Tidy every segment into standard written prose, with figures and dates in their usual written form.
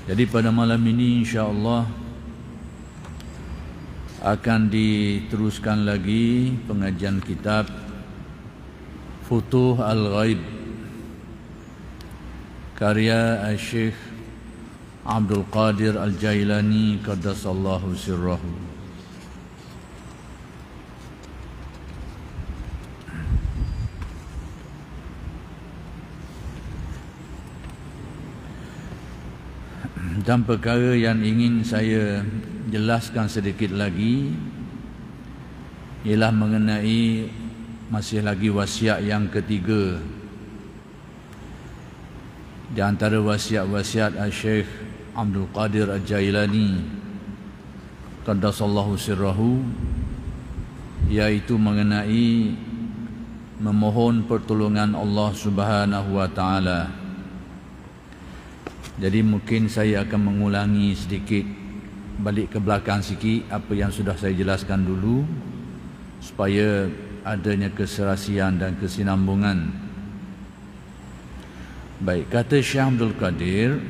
Jadi pada malam ini insya-Allah akan diteruskan lagi pengajian kitab Futuh Al-Ghaib karya Syekh Abdul Qadir Al-Jailani qaddasallahu sirrahu. Dan perkara yang ingin saya jelaskan sedikit lagi ialah mengenai masih lagi wasiat yang ketiga di antara wasiat-wasiat Syekh Abdul Qadir Al-Jailani qaddasallahu sirrahu, iaitu mengenai memohon pertolongan Allah Subhanahu wa taala. Jadi mungkin saya akan mengulangi sedikit, balik ke belakang sikit apa yang sudah saya jelaskan dulu supaya adanya keserasian dan kesinambungan. Baik, kata Syekh Abdul Qadir,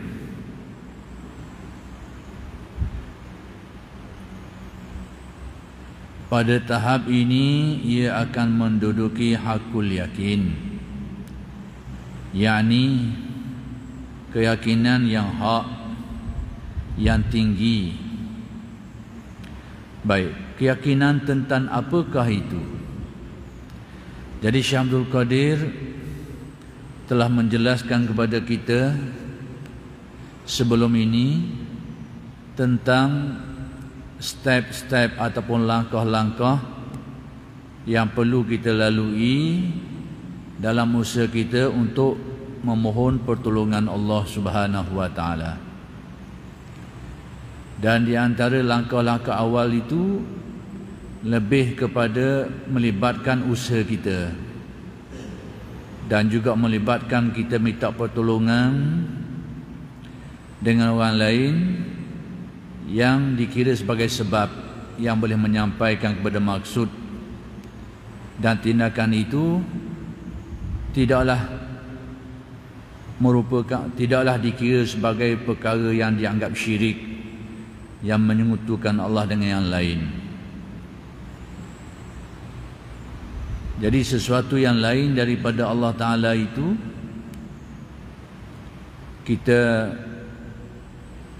pada tahap ini ia akan menduduki hakul yakin, yakni keyakinan yang hak, yang tinggi. Baik, keyakinan tentang apakah itu? Jadi Syekh Abdul Qadir telah menjelaskan kepada kita sebelum ini tentang step-step ataupun langkah-langkah yang perlu kita lalui dalam usaha kita untuk memohon pertolongan Allah Subhanahu wa taala. Dan di antara langkah-langkah awal itu lebih kepada melibatkan usaha kita dan juga melibatkan kita minta pertolongan dengan orang lain yang dikira sebagai sebab yang boleh menyampaikan kepada maksud, dan tindakan itu tidaklah dikira sebagai perkara yang dianggap syirik, yang menyekutukan Allah dengan yang lain. Jadi sesuatu yang lain daripada Allah Ta'ala itu kita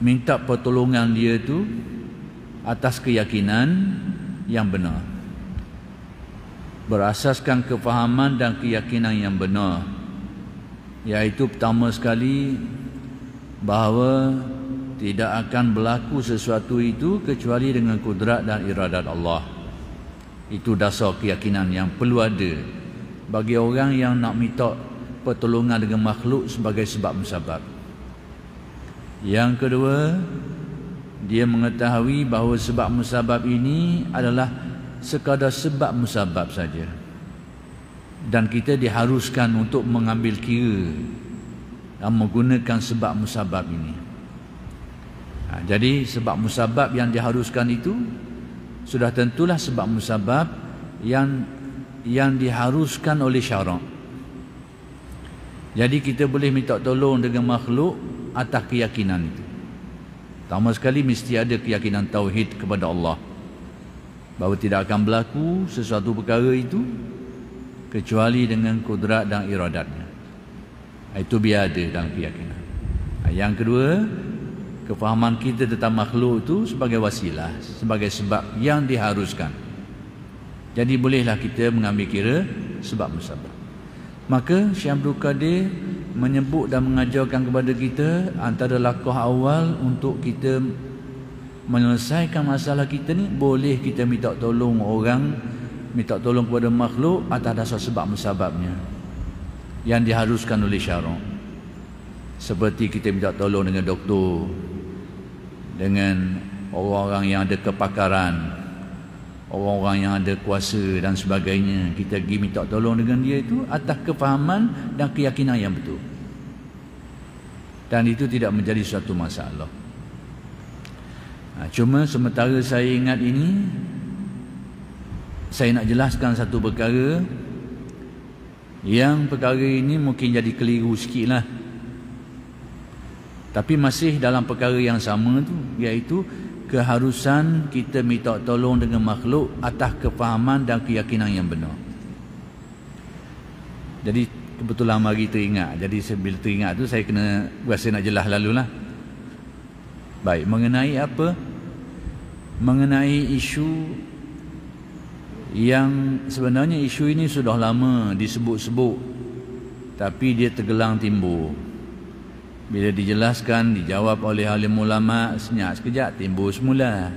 minta pertolongan dia itu atas keyakinan yang benar, berasaskan kefahaman dan keyakinan yang benar, iaitu pertama sekali bahawa tidak akan berlaku sesuatu itu kecuali dengan kudrat dan iradat Allah. Itu dasar keyakinan yang perlu ada bagi orang yang nak minta pertolongan dengan makhluk sebagai sebab musabab. Yang kedua, dia mengetahui bahawa sebab musabab ini adalah sekadar sebab musabab saja, dan kita diharuskan untuk mengambil kira dan menggunakan sebab musabab ini. Jadi sebab musabab yang diharuskan itu sudah tentulah sebab musabab yang diharuskan oleh syarak. Jadi kita boleh minta tolong dengan makhluk atas keyakinan itu. Pertama sekali mesti ada keyakinan tauhid kepada Allah, bahawa tidak akan berlaku sesuatu perkara itu kecuali dengan kudrat dan iradatnya. Itu biar ada dalam keyakinan. Yang kedua, kefahaman kita tentang makhluk itu sebagai wasilah, sebagai sebab yang diharuskan. Jadi bolehlah kita mengambil kira sebab musabab. Maka Syekh Abdul Qadir menyebut dan mengajarkan kepada kita antara langkah awal untuk kita menyelesaikan masalah kita ni, boleh kita minta tolong orang, minta tolong kepada makhluk atas dasar sebab musababnya yang diharuskan oleh syarak. Seperti kita minta tolong dengan doktor, dengan orang-orang yang ada kepakaran, orang-orang yang ada kuasa dan sebagainya. Kita pergi minta tolong dengan dia itu atas kefahaman dan keyakinan yang betul, dan itu tidak menjadi suatu masalah. Cuma sementara saya ingat ini, saya nak jelaskan satu perkara yang perkara ini mungkin jadi keliru sikit lah. Tapi masih dalam perkara yang sama tu, iaitu keharusan kita minta tolong dengan makhluk atas kefahaman dan keyakinan yang benar. Jadi kebetulan mari teringat. Jadi bila teringat tu saya kena rasa nak jelas lalulah. Baik, mengenai apa? Mengenai isu yang sebenarnya isu ini sudah lama disebut-sebut, tapi dia tergelang timbul. Bila dijelaskan, dijawab oleh alim ulama, senyap sekejap timbul semula.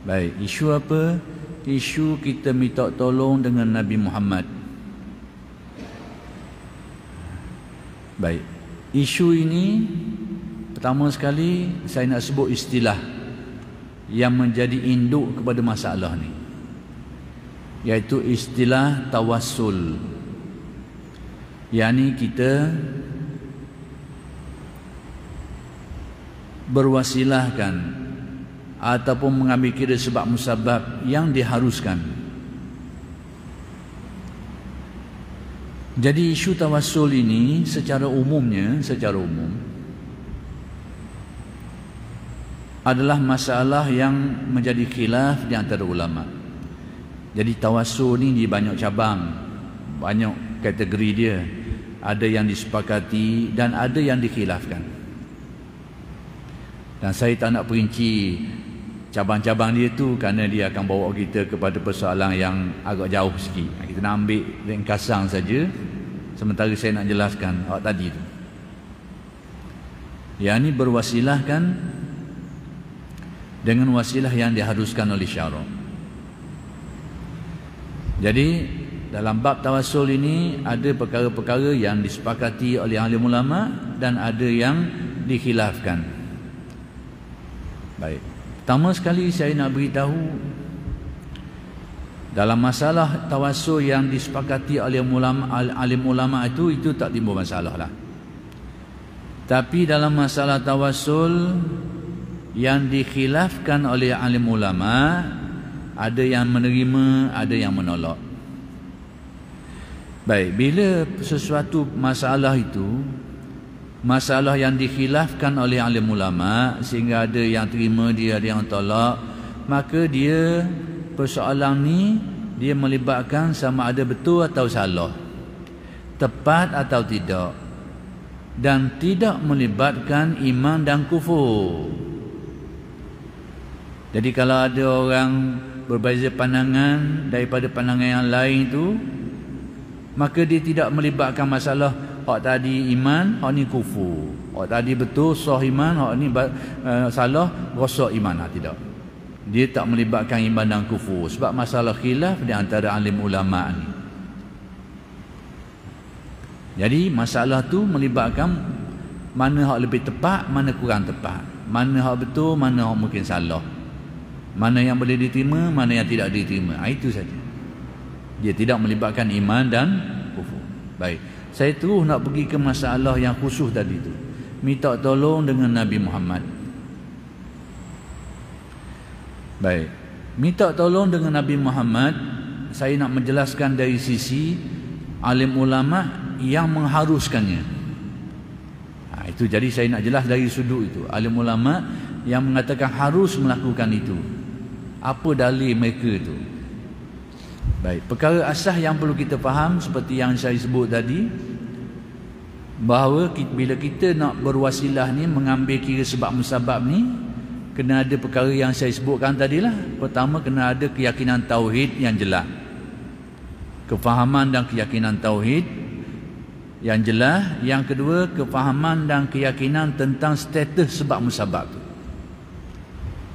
Baik, isu apa? Isu kita minta tolong dengan Nabi Muhammad. Baik, isu ini pertama sekali saya nak sebut istilah yang menjadi induk kepada masalah ni, iaitu istilah tawassul. Yani kita berwasilahkan ataupun mengambil kira sebab musabab yang diharuskan. Jadi isu tawassul ini secara umum adalah masalah yang menjadi khilaf di antara ulama. Jadi tawassul ni di banyak cabang, banyak kategori dia. Ada yang disepakati dan ada yang dikhilafkan. Dan saya tak nak perinci cabang-cabang dia tu kerana dia akan bawa kita kepada persoalan yang agak jauh sikit. Kita nak ambil ringkasan saja, sementara saya nak jelaskan awak tadi tu. Yang ni berwasilahkan dengan wasilah yang diharuskan oleh syarak. Jadi dalam bab tawassul ini ada perkara-perkara yang disepakati oleh ahli ulama dan ada yang dikhilafkan. Baik. Pertama sekali saya nak beritahu, dalam masalah tawassul yang disepakati oleh alim ulama itu tak timbul masalah lah. Tapi dalam masalah tawassul yang dikhilafkan oleh alim ulama, ada yang menerima, ada yang menolak. Baik, bila sesuatu masalah itu, masalah yang dikhilafkan oleh alim ulama, sehingga ada yang terima dia, ada yang tolak, maka dia persoalan ni dia melibatkan sama ada betul atau salah, tepat atau tidak, dan tidak melibatkan iman dan kufur. Jadi kalau ada orang berbeza pandangan daripada pandangan yang lain itu, maka dia tidak melibatkan masalah hak tadi iman, hak ni kufur. Hak tadi betul sah iman, hak ni salah rosak iman. Tidak. Dia tak melibatkan iman dan kufur sebab masalah khilaf di antara alim ulama ni. Jadi masalah tu melibatkan mana hak lebih tepat, mana kurang tepat, mana hak betul, mana hak mungkin salah, mana yang boleh diterima, mana yang tidak diterima. Itu saja. Dia tidak melibatkan iman dan kufur. Baik, saya terus nak pergi ke masalah yang khusus tadi tu, minta tolong dengan Nabi Muhammad. Baik, minta tolong dengan Nabi Muhammad, saya nak menjelaskan dari sisi alim ulama yang mengharuskannya. Itu jadi saya nak jelas dari sudut itu, alim ulama yang mengatakan harus melakukan itu. Apa dalil mereka itu? Baik, perkara asas yang perlu kita faham seperti yang saya sebut tadi, bahawa bila kita nak berwasilah ni, mengambil kira sebab musabab ni, kena ada perkara yang saya sebutkan tadilah. Pertama, kena ada keyakinan tauhid yang jelas, kefahaman dan keyakinan tauhid yang jelas. Yang kedua, kefahaman dan keyakinan tentang status sebab musabab tu.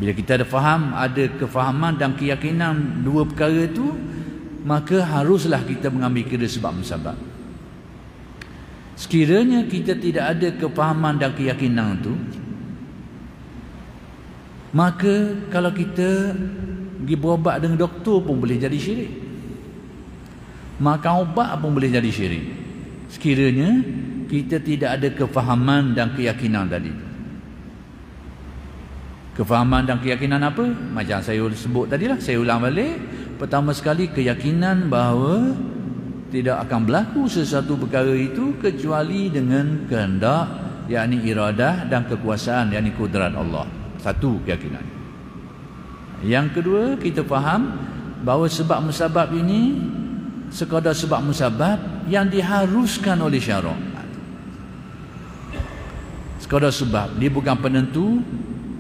Bila kita ada faham, ada kefahaman dan keyakinan dua perkara itu, maka haruslah kita mengambil kira sebab musabab. Sekiranya kita tidak ada kefahaman dan keyakinan itu, maka kalau kita pergi berubat dengan doktor pun boleh jadi syirik, makan ubat pun boleh jadi syirik, sekiranya kita tidak ada kefahaman dan keyakinan tadi. Kefahaman dan keyakinan apa? Macam saya sebut tadilah, saya ulang balik. Pertama sekali, keyakinan bahawa tidak akan berlaku sesuatu perkara itu kecuali dengan kehendak yakni iradah, dan kekuasaan, yakni kudrat Allah. Satu keyakinan. Yang kedua, kita faham bahawa sebab musabab ini sekadar sebab musabab yang diharuskan oleh syarak. Sekadar sebab, dia bukan penentu,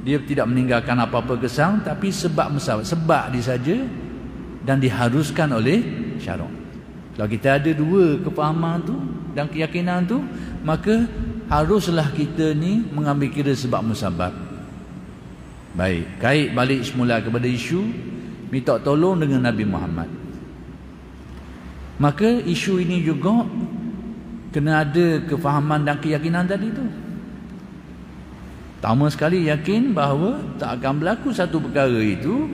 dia tidak meninggalkan apa-apa kesang, tapi sebab musabab, sebab dia saja dan diharuskan oleh syarak. Kalau kita ada dua kefahaman tu dan keyakinan tu, maka haruslah kita ni mengambil kira sebab musabab. Baik, kait balik semula kepada isu minta tolong dengan Nabi Muhammad. Maka isu ini juga kena ada kefahaman dan keyakinan tadi tu. Pertama sekali yakin bahawa tak akan berlaku satu perkara itu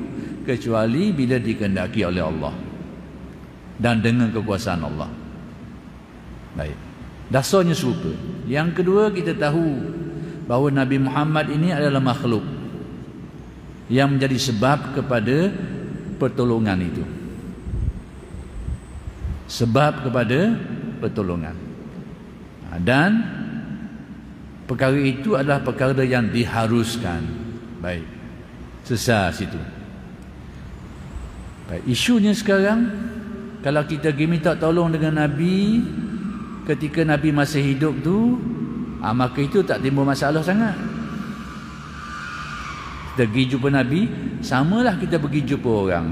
kecuali bila dikehendaki oleh Allah dan dengan kekuasaan Allah. Baik, dasarnya serupa. Yang kedua, kita tahu bahawa Nabi Muhammad ini adalah makhluk yang menjadi sebab kepada pertolongan itu. Sebab kepada pertolongan. Dan perkara itu adalah perkara yang diharuskan. Baik, sesat situ. Baik, isunya sekarang, kalau kita pergi minta tolong dengan Nabi ketika Nabi masih hidup tu, maka itu tak timbul masalah sangat. Kita pergi jumpa Nabi, samalah kita pergi jumpa orang.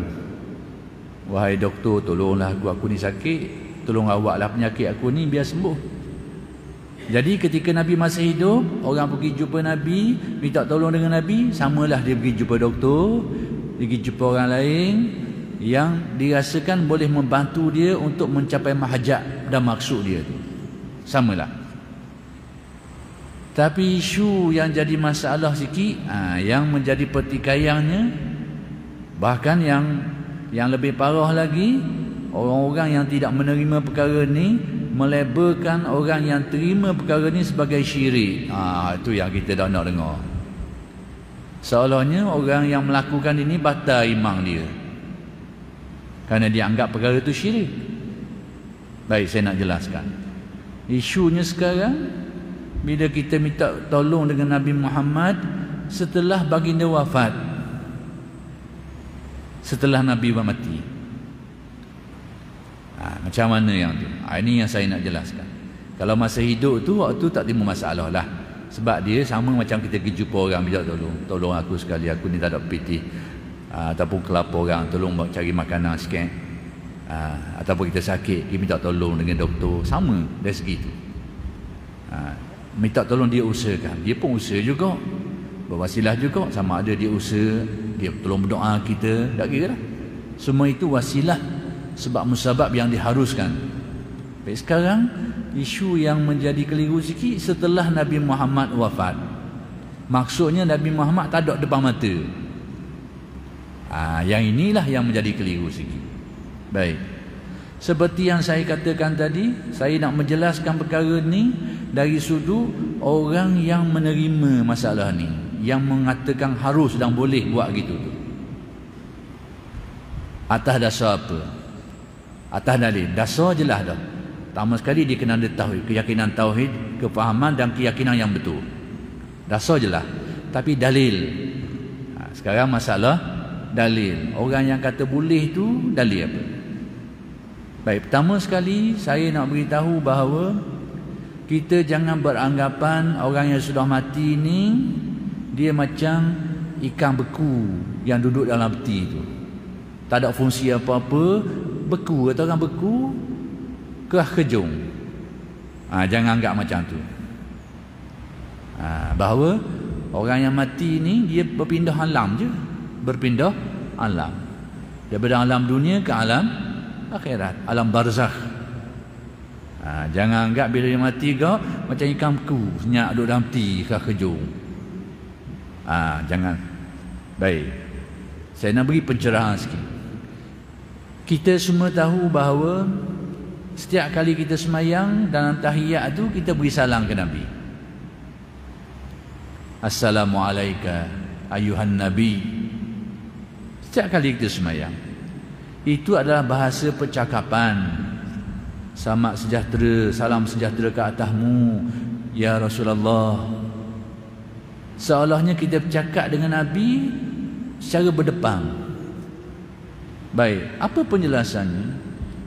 Wahai doktor, tolonglah aku ni sakit, tolong awaklah penyakit aku ni biar sembuh. Jadi ketika Nabi masih hidup, orang pergi jumpa Nabi, minta tolong dengan Nabi, samalah dia pergi jumpa doktor, dia pergi jumpa orang lain yang dirasakan boleh membantu dia untuk mencapai mahajat dan maksud dia tu. Samalah. Tapi isu yang jadi masalah sikit, yang menjadi pertikaiannya, bahkan yang lebih parah lagi, orang-orang yang tidak menerima perkara ni melabelkan orang yang terima perkara ni sebagai syirik. Itu yang kita tak nak dengar. Seolahnya orang yang melakukan ini batal iman dia, kerana dia anggap perkara itu syirik. Baik, saya nak jelaskan. Isunya sekarang, bila kita minta tolong dengan Nabi Muhammad setelah baginda wafat, setelah Nabi mati, macam mana yang tu? Ini yang saya nak jelaskan. Kalau masa hidup tu, waktu tak timbul masalah lah. Sebab dia sama macam kita pergi jumpa orang minta tolong. Tolong aku sekali, aku ni tak ada piti. Ataupun kelapa orang, tolong cari makanan sikit. Ataupun kita sakit, kita minta tolong dengan doktor. Sama dari segi tu. Minta tolong dia usahakan, dia pun usaha juga, berwasilah juga. Sama ada dia usaha, dia tolong berdoa kita, tak kira lah. Semua itu wasilah, sebab musabab yang diharuskan. Baik, sekarang isu yang menjadi keliru sikit setelah Nabi Muhammad wafat. Maksudnya Nabi Muhammad tak ada depan mata. Yang inilah yang menjadi keliru sikit. Baik, seperti yang saya katakan tadi, saya nak menjelaskan perkara ni dari sudut orang yang menerima masalah ni, yang mengatakan harus dan boleh buat gitu tu. Atas dasar apa? Atas dalil. Dasar jelas dah. Pertama sekali dia kena ada tauhid, keyakinan tauhid, kefahaman dan keyakinan yang betul. Dasar jelas. Tapi dalil. Sekarang masalah dalil. Orang yang kata boleh tu dalil apa? Baik, pertama sekali saya nak beritahu bahawa kita jangan beranggapan orang yang sudah mati ni dia macam ikan beku yang duduk dalam peti tu, tak ada fungsi apa-apa, beku. Kata orang beku, kerah kejung. Jangan anggap macam tu. Bahawa orang yang mati ni dia berpindah alam je, berpindah alam daripada alam dunia ke alam akhirat, alam barzakh. Jangan anggap bila dia mati kau macam ikan beku senyap duduk dalam peti kerah kejung. Jangan. Baik, saya nak beri pencerahan sikit. Kita semua tahu bahawa setiap kali kita semayang dalam tahiyat tu, kita beri salam ke Nabi. Assalamualaikum ayuhan Nabi. Setiap kali kita semayang, itu adalah bahasa percakapan. Selamat sejahtera, salam sejahtera ke atasmu Ya Rasulullah, seolahnya kita bercakap dengan Nabi secara berdepan. Baik, apa penjelasannya?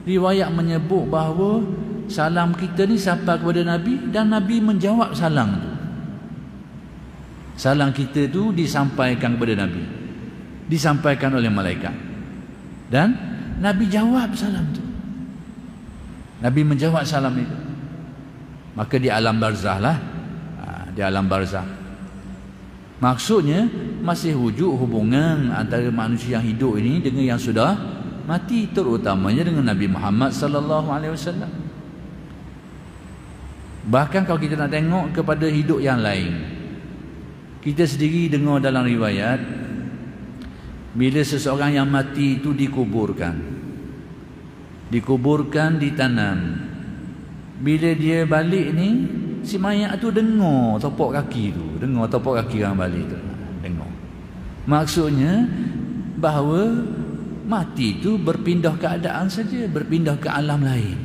Riwayat menyebut bahawa salam kita ni sampai kepada Nabi dan Nabi menjawab salam tu. Salam kita tu disampaikan kepada Nabi, disampaikan oleh malaikat, dan Nabi jawab salam tu. Nabi menjawab salam itu. Maka di alam barzah lah, di alam barzah. Maksudnya masih wujud hubungan antara manusia yang hidup ini dengan yang sudah mati, terutamanya dengan Nabi Muhammad sallallahu alaihi wasallam. Bahkan kalau kita nak tengok kepada hidup yang lain, kita sendiri dengar dalam riwayat, bila seseorang yang mati itu dikuburkan, ditanam, bila dia balik ni, si mayat tu dengar topok kaki tu, dengar topok kaki orang balik tu, dengar. Maksudnya bahawa mati tu berpindah keadaan saja, berpindah ke alam lain.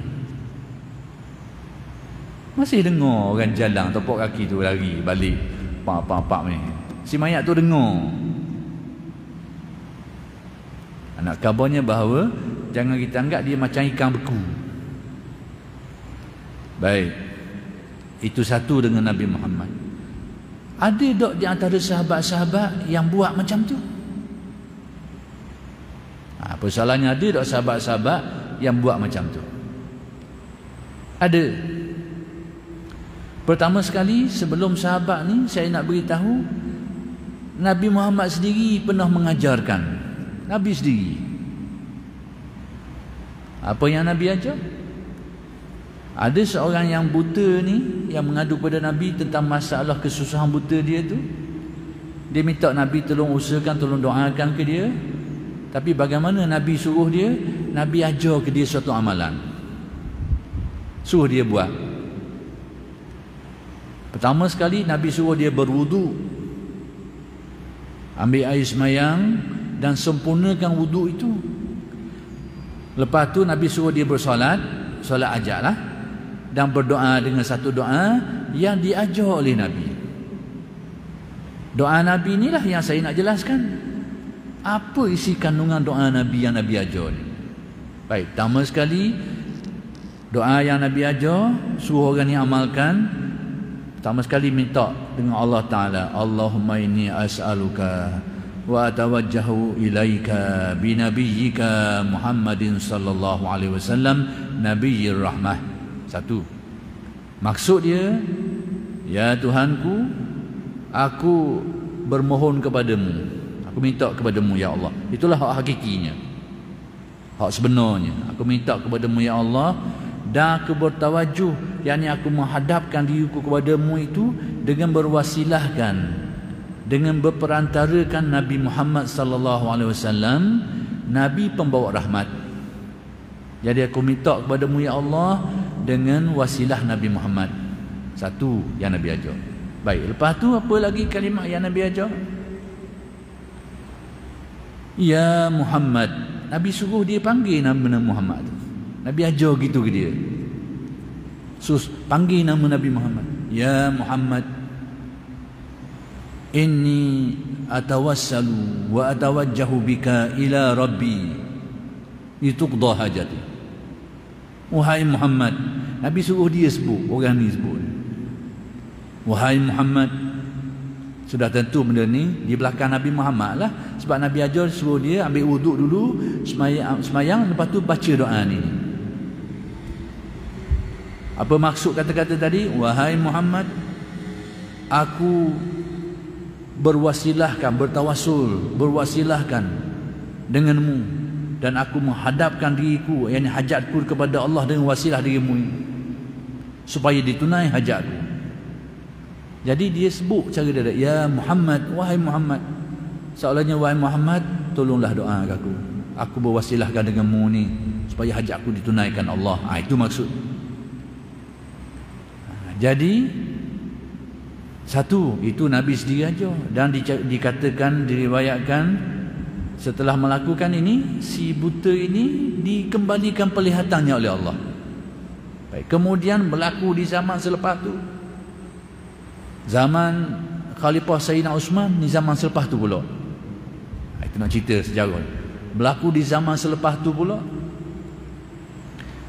Masih dengar orang jalan topok kaki tu lari balik, pak ni. Si mayat tu dengar. Nak kabarnya bahawa jangan kita anggap dia macam ikan beku. Baik, itu satu dengan Nabi Muhammad. Ada tak di antara sahabat-sahabat yang buat macam tu? Persoalannya, ada tak sahabat-sahabat yang buat macam tu? Ada. Pertama sekali, sebelum sahabat ni, saya nak beritahu, Nabi Muhammad sendiri pernah mengajarkan. Nabi sendiri. Apa yang Nabi ajar? Ada seorang yang buta ni, yang mengadu pada Nabi tentang masalah kesusahan buta dia tu. Dia minta Nabi tolong usahakan, tolong doakan ke dia. Tapi bagaimana Nabi suruh dia? Nabi ajar ke dia suatu amalan, suruh dia buat. Pertama sekali Nabi suruh dia berwudu, ambil air semayang dan sempurnakan wudu itu. Lepas tu Nabi suruh dia bersolat, solat ajak lah, dan berdoa dengan satu doa yang diajar oleh Nabi. Doa Nabi inilah yang saya nak jelaskan. Apa isi kandungan doa Nabi yang Nabi ajar ni? Baik, pertama sekali doa yang Nabi ajar, suruh orang ni amalkan. Pertama sekali minta dengan Allah Ta'ala, Allahumma inni as'aluka wa atawajjahu ilaika binabiyyika Muhammadin sallallahu alaihi wasallam nabiyyir rahmah. Satu, maksud dia, ya Tuhanku, aku bermohon kepadamu, aku minta kepadamu ya Allah. Itulah hak hakikinya, hak sebenarnya. Aku minta kepadamu ya Allah, dan aku bertawajuh, yakni aku menghadapkan diriku kepadamu itu dengan berwasilahkan, dengan berperantarakan Nabi Muhammad sallallahu alaihi wasallam, Nabi pembawa rahmat. Jadi aku minta kepadamu ya Allah dengan wasilah Nabi Muhammad. Satu yang Nabi ajar. Baik, lepas tu apa lagi kalimah yang Nabi ajar? Ya Muhammad. Nabi suruh dia panggil nama Muhammad tu. Nabi ajar gitu ke dia. Panggil nama Nabi Muhammad. Ya Muhammad, inni atawassalu wa atawajjahu bika ila Rabbi lituqda hajati. Wahai Muhammad. Nabi suruh dia sebut, orang ni sebut. Wahai Muhammad. Sudah tentu benda ni di belakang Nabi Muhammad lah. Sebab Nabi ajar suruh dia ambil wuduk dulu, semayang, lepas tu baca doa ni. Apa maksud kata-kata tadi? Wahai Muhammad, aku berwasilahkan, berwasilahkan denganmu, dan aku menghadapkan diriku, yakni hajatku kepada Allah dengan wasilah dirimu ini, supaya ditunai hajatku. Jadi dia sebut cara dia, ya Muhammad, wahai Muhammad. Seolahnya wahai Muhammad, tolonglah doa aku. Aku berwasilahkan denganmu ni supaya hajatku ditunaikan Allah. Itu maksud. Jadi satu, itu Nabi sendiri aja. Dan dikatakan, diriwayatkan, setelah melakukan ini, si buta ini dikembalikan penglihatannya oleh Allah. Baik, kemudian berlaku di zaman selepas tu, Zaman Khalifah Sayyidina Osman ni zaman selepas tu pula. Itu nak cerita sejarah. Berlaku di zaman selepas tu pula,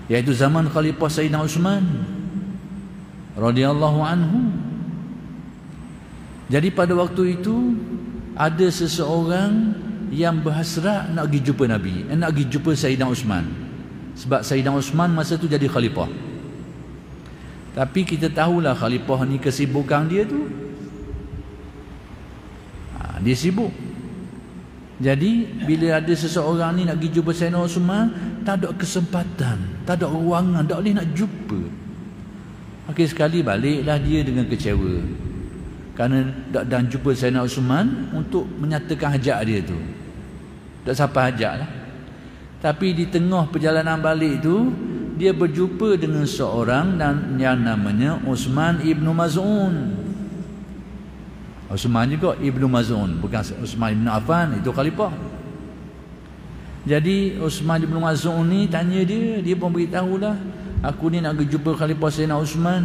iaitu zaman Khalifah Sayyidina Osman radhiyallahu anhu. Jadi pada waktu itu ada seseorang yang berhasrat nak pergi jumpa Nabi, nak pergi jumpa Sayyidina Osman. Sebab Sayyidina Osman masa tu jadi khalifah. Tapi kita tahulah khalifah ni kesibukan dia tu, dia sibuk. Jadi bila ada seseorang ni nak pergi jumpa Sayyidina Osman, tak ada kesempatan, tak ada ruangan, tak boleh nak jumpa. Akhir sekali baliklah dia dengan kecewa, kerana tak jumpa Sayyidina Osman untuk menyatakan hajat dia tu. Tak sampai hajat lah. Tapi di tengah perjalanan balik tu, dia berjumpa dengan seorang yang namanya Uthman Ibn Maz'un. Uthman juga Ibn Maz'un, bukan Uthman Ibn Affan, itu khalifah. Jadi Uthman Ibn Maz'un ni tanya dia pun beritahulah, aku ni nak pergi jumpa Khalifah Sayyidina Uthman,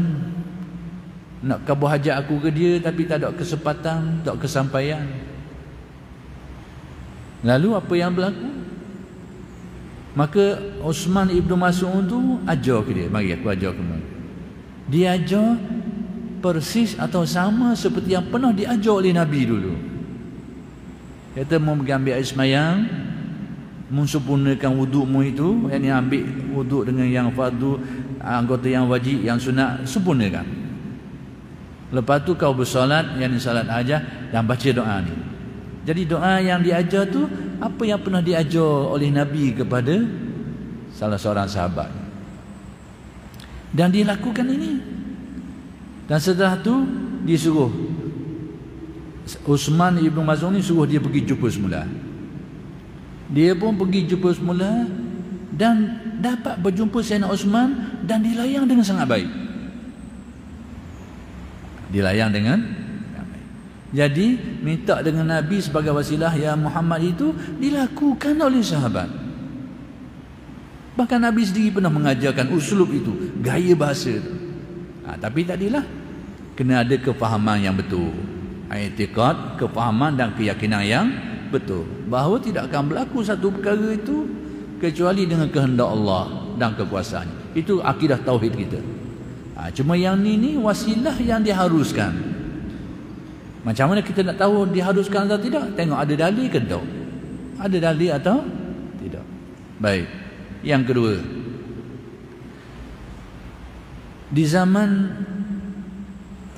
nak kabur hajat aku ke dia, tapi tak ada kesempatan, tak kesampaian. Lalu apa yang berlaku? Maka Uthman Ibn Mas'ud tu ajar ke dia, mari aku ajar kamu. Dia ajar persis atau sama seperti yang pernah diajar oleh Nabi dulu. Kata mau ambil air semayang, mensempurnakan wudukmu itu, yang ambil wuduk dengan yang fardu, anggota yang wajib, yang sunat, sempurnakan. Lepas tu kau bersolat, yang salat hajat, dan baca doa ni. Jadi doa yang diajar tu apa yang pernah diajar oleh Nabi kepada salah seorang sahabat. Dan dia lakukan ini. Dan setelah tu disuruh Uthman Ibn Maz'un ni, suruh dia pergi jumpa semula. Dia pun pergi jumpa semula dan dapat berjumpa Sayyidina Uthman, dan dilayang dengan sangat baik. Dilayang dengan baik. Jadi minta dengan Nabi sebagai wasilah ya Muhammad itu dilakukan oleh sahabat. Bahkan Nabi sendiri pernah mengajarkan uslub itu, gaya bahasa itu. Tapi tadilah kena ada kefahaman yang betul, i'tiqad, kefahaman dan keyakinan yang betul, bahawa tidak akan berlaku satu perkara itu kecuali dengan kehendak Allah dan kekuasaannya. Itu akidah tauhid kita. Cuma yang ni wasilah yang diharuskan. Macam mana kita nak tahu diharuskan atau tidak? Tengok ada dalil ke tak? Ada dalil atau tidak? Baik. Yang kedua, di zaman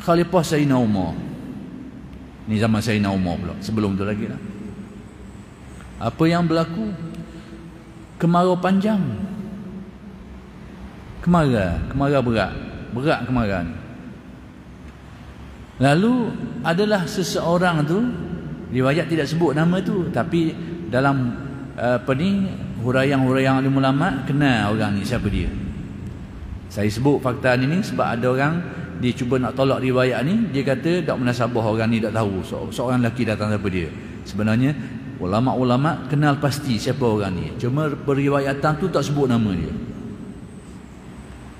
Khalifah Sayyidina Umar, ni zaman Sayyidina Umar pula, sebelum tu lagi lah. Apa yang berlaku? Kemarau panjang, kemarau berat kemarau ni. Lalu adalah seseorang tu, riwayat tidak sebut nama tu, tapi dalam huraian-huraian alim ulama kenal orang ni siapa dia. Saya sebut fakta ni sebab ada orang dia cuba nak tolak riwayat ni, dia kata tak munasabah orang ni tak tahu seorang lelaki datang siapa dia. Sebenarnya ulama-ulama kenal pasti siapa orang ni, cuma periwayatan tu tak sebut nama dia.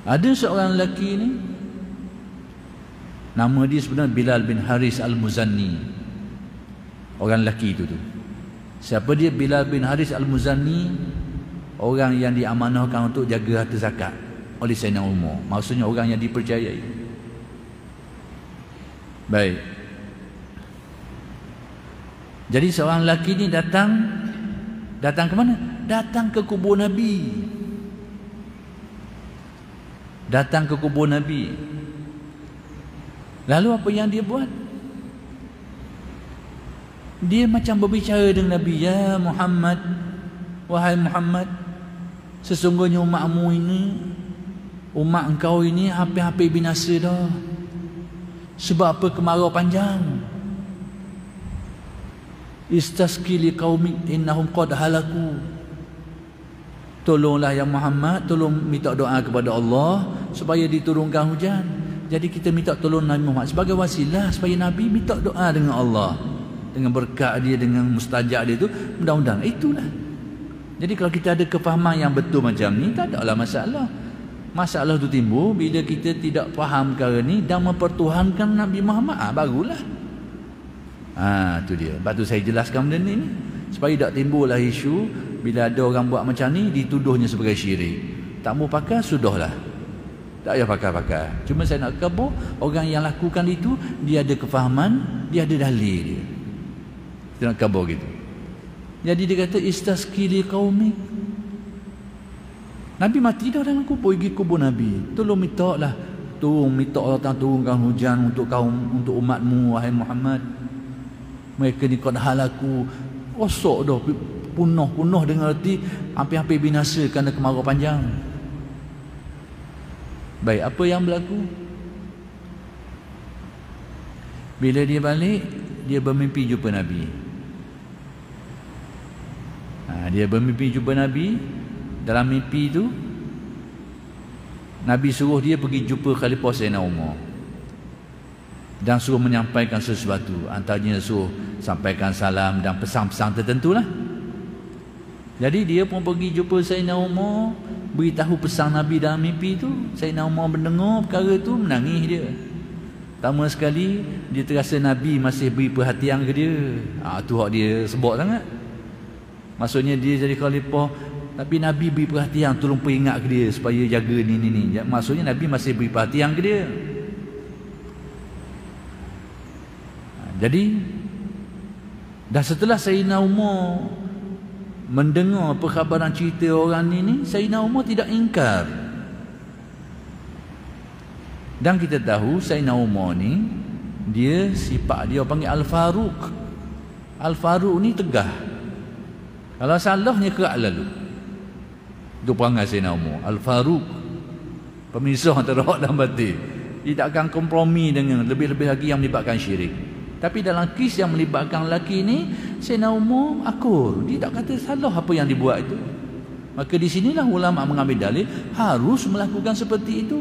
Ada seorang lelaki ni, nama dia sebenarnya Bilal bin Haris Al-Muzanni. Orang lelaki itu tu. Siapa dia? Bilal bin Haris Al-Muzanni, orang yang diamanahkan untuk jaga harta zakat oleh Sayyidina Umar. Maksudnya orang yang dipercayai. Baik. Jadi seorang lelaki ni datang ke mana? Datang ke kubur Nabi. Datang ke kubur Nabi. Lalu apa yang dia buat? Dia macam berbicara dengan Nabi, ya Muhammad, wahai Muhammad, sesungguhnya umatmu ini, umat engkau ini hampir-hampir binasa dah. Sebab apa? Kemarau panjang. Istasqi liqaumik innahum qad halaku. Tolonglah ya Muhammad, tolong minta doa kepada Allah supaya diturunkan hujan. Jadi kita minta tolong Nabi Muhammad sebagai wasilah supaya Nabi minta doa dengan Allah, dengan berkat dia, dengan mustajab dia tu, mudah-mudahan itulah. Jadi kalau kita ada kefahaman yang betul macam ni, tak ada lah masalah. Masalah tu timbul bila kita tidak faham perkara ni dan mempertuhankan Nabi Muhammad. Barulah. Tu dia. Lepas tu saya jelaskan benda ni supaya tak timbullah isu bila ada orang buat macam ni dituduhnya sebagai syirik. Tak mau pakai sudahlah. Tak payah pakai-pakai. Cuma saya nak kabur orang yang lakukan itu dia ada kefahaman, dia ada dalil dia. Kita nak kabur gitu. Jadi dia kata istasqili qaumik. Nabi mati dah dalam kubur, pergi kubur Nabi. Tolong minta lah. Minta Allah Ta'ala turunkan hujan untuk kaum, untuk umatmu, wahai Muhammad. Mereka ni qad halaku. Rosak dah. Punah dengan erti hampir-hampir binasa kerana kemarau panjang. Baik, apa yang berlaku? Bila dia balik, dia bermimpi jumpa Nabi. Dia bermimpi jumpa Nabi. Dalam mimpi tu Nabi suruh dia pergi jumpa Khalifah Sayyidina Umar dan suruh menyampaikan sesuatu. Antaranya suruh sampaikan salam dan pesan-pesan tertentu lah. Jadi dia pun pergi jumpa Sayyidina Umar, beritahu pesan Nabi dalam mimpi tu. Sayyidina Umar mendengar perkara tu, menangis dia. Pertama sekali dia terasa Nabi masih beri perhatian ke dia. Tu hak dia sebut sangat. Maksudnya dia jadi khalifah tapi Nabi beri perhatian, tolong peringat ke dia supaya jaga ni. Maksudnya Nabi masih beri perhatian ke dia. Jadi dah setelah Sayyidina Umar mendengar perkhabaran cerita orang ni, Sayyidina Umar tidak ingkar. Dan kita tahu Sayyidina Umar ni dia sifat dia panggil Al-Faruq. Al-Faruq ni tegah. Kalau salahnya kerak lalu. Itu perangai Sayyidina Umar. Al-Faruq, pemisah antara hak dan batil. Dia tak akan kompromi dengan lebih-lebih lagi yang melibatkan syirik. Tapi dalam kes yang melibatkan lelaki ni, Sayyidina Umar akur. Dia tak kata salah apa yang dibuat itu. Maka di sinilah ulama mengambil dalil harus melakukan seperti itu.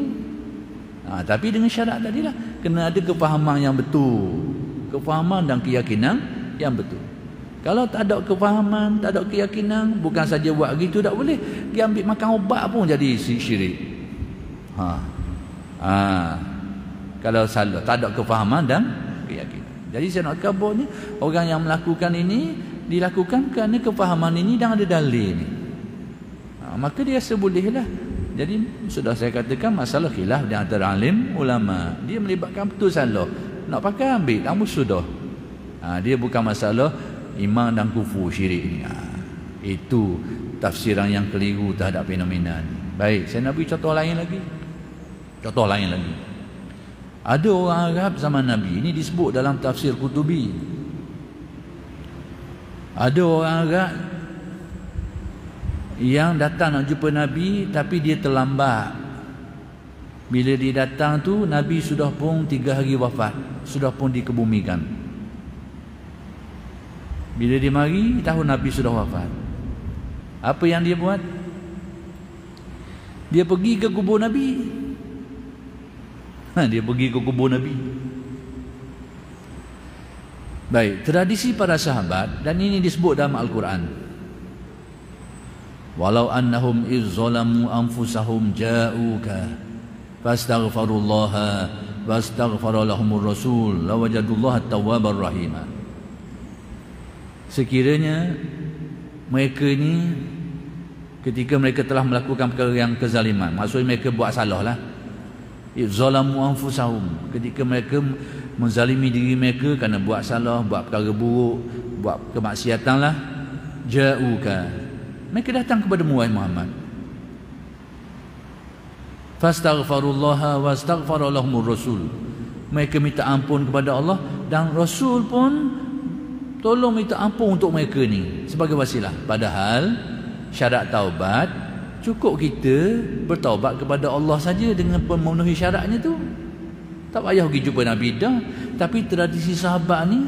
Tapi dengan syarat tadilah kena ada kefahaman yang betul, kefahaman dan keyakinan yang betul. Kalau tak ada kefahaman, tak ada keyakinan, bukan saja buat gitu tak boleh. Dia ambil makan ubat pun jadi syirik. Kalau salah, tak ada kefahaman dan keyakinan. Jadi saya nak kabur ni, orang yang melakukan ini dilakukan kerana kefahaman ini dan ada dalil ni. Maka dia sebolehlah. Jadi sudah saya katakan masalah khilaf di antara alim ulama. Dia melibatkan betul salah. Nak pakai ambil, namun sudah. Dia bukan masalah iman dan kufur syirik ni. Itu tafsiran yang keliru terhadap fenomena ni. Baik, saya nak beri contoh lain lagi. Ada orang Arab zaman Nabi, ini disebut dalam tafsir Qutubi. Ada orang Arab yang datang nak jumpa Nabi tapi dia terlambat. Bila dia datang tu Nabi sudah pun 3 hari wafat, sudah pun dikebumikan. Bila dia mari, tahu Nabi sudah wafat. Apa yang dia buat? Dia pergi ke kubur Nabi. Dia pergi ke kubur Nabi. Baik, tradisi para sahabat, dan ini disebut dalam Al-Quran. Walau annahum iz zalamu anfusahum ja'uka fastaghfirullaha wastaghfara lahumur rasul lawajadullaha at-tawwabar rahima. Sekiranya mereka ni ketika mereka telah melakukan perkara yang kezaliman, maksudnya mereka buat salah lah, zalamu anfusahum, ketika mereka menzalimi diri mereka kerana buat salah, buat perkara buruk, buat kemaksiatan lah, ja'uka, mereka datang kepadamu wahai Muhammad, fastaghfirullaha wastaghfara lahumur rasul, mereka minta ampun kepada Allah dan Rasul pun tolong minta ampun untuk mereka ni sebagai wasilah. Padahal syarat taubat cukup kita bertaubat kepada Allah saja dengan memenuhi syaratnya tu. Tak payah pergi jumpa Nabi dah. Tapi tradisi sahabat ni,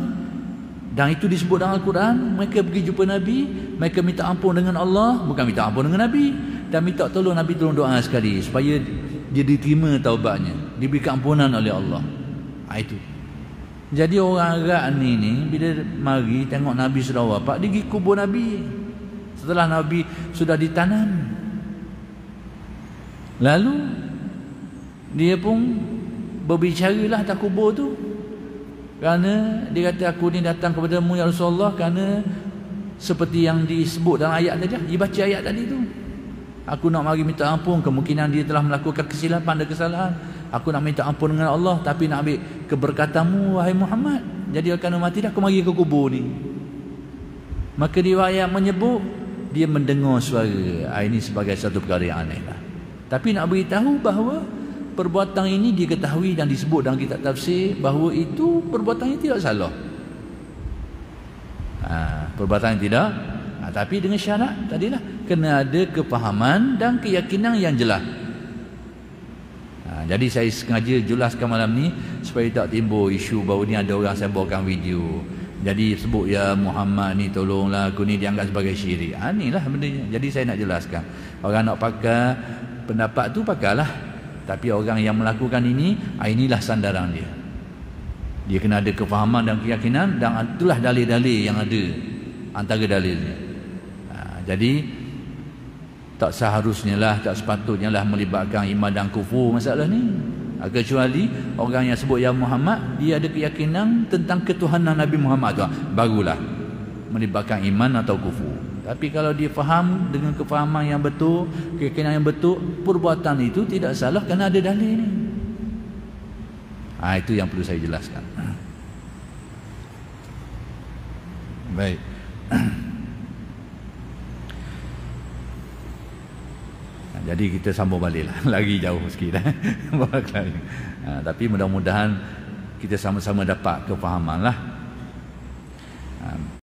dan itu disebut dalam Al-Quran, mereka pergi jumpa Nabi, mereka minta ampun dengan Allah, bukan minta ampun dengan Nabi, dan minta tolong Nabi tolong doa sekali supaya dia diterima taubatnya, diberikan ampunan oleh Allah. Itu. Jadi orang Arab ni bila mari tengok Nabi sudah wafat, dia pergi kubur Nabi setelah Nabi sudah ditanam. Lalu dia pun berbicaralah atas kubur tu, kerana dia kata aku ni datang kepadamu ya Rasulullah kerana seperti yang disebut dalam ayat tadi, dia baca ayat tadi tu, aku nak mari minta ampun, kemungkinan dia telah melakukan kesilapan dan kesalahan, aku nak minta ampun dengan Allah, tapi nak ambil keberkatamu wahai Muhammad, jadi kerana mati dah aku mari ke kubur ni. Maka riwayat menyebut dia mendengar suara. Ini sebagai satu perkara yang aneh lah. Tapi nak beritahu bahawa perbuatan ini diketahui dan disebut dalam kitab tafsir bahawa itu perbuatan yang tidak salah. Perbuatan yang tidak, tapi dengan syarat tadilah kena ada kefahaman dan keyakinan yang jelas. Jadi saya sengaja jelaskan malam ni supaya tak timbul isu bahawa ni ada orang sebarkan video. Jadi sebut ya Muhammad ni tolonglah aku ni dianggap sebagai syirik. Inilah bendanya. Jadi saya nak jelaskan. Orang nak pakai pendapat tu pakailah. Tapi orang yang melakukan ini, inilah sandaran dia. Dia kena ada kefahaman dan keyakinan, dan itulah dalil-dalil yang ada antara dalilnya. Jadi tak seharusnya lah, tak sepatutnya lah melibatkan iman dan kufur masalah ni. Kecuali orang yang sebut ya Muhammad, dia ada keyakinan tentang ketuhanan Nabi Muhammad tu, barulah melibatkan iman atau kufur. Tapi kalau dia faham dengan kefahaman yang betul, keyakinan yang betul, perbuatan itu tidak salah kerana ada dalil ni. Itu yang perlu saya jelaskan. Baik. Jadi kita sambung baliklah. Lagi jauh sikit. Tapi mudah-mudahan kita sama-sama dapat kefahaman lah.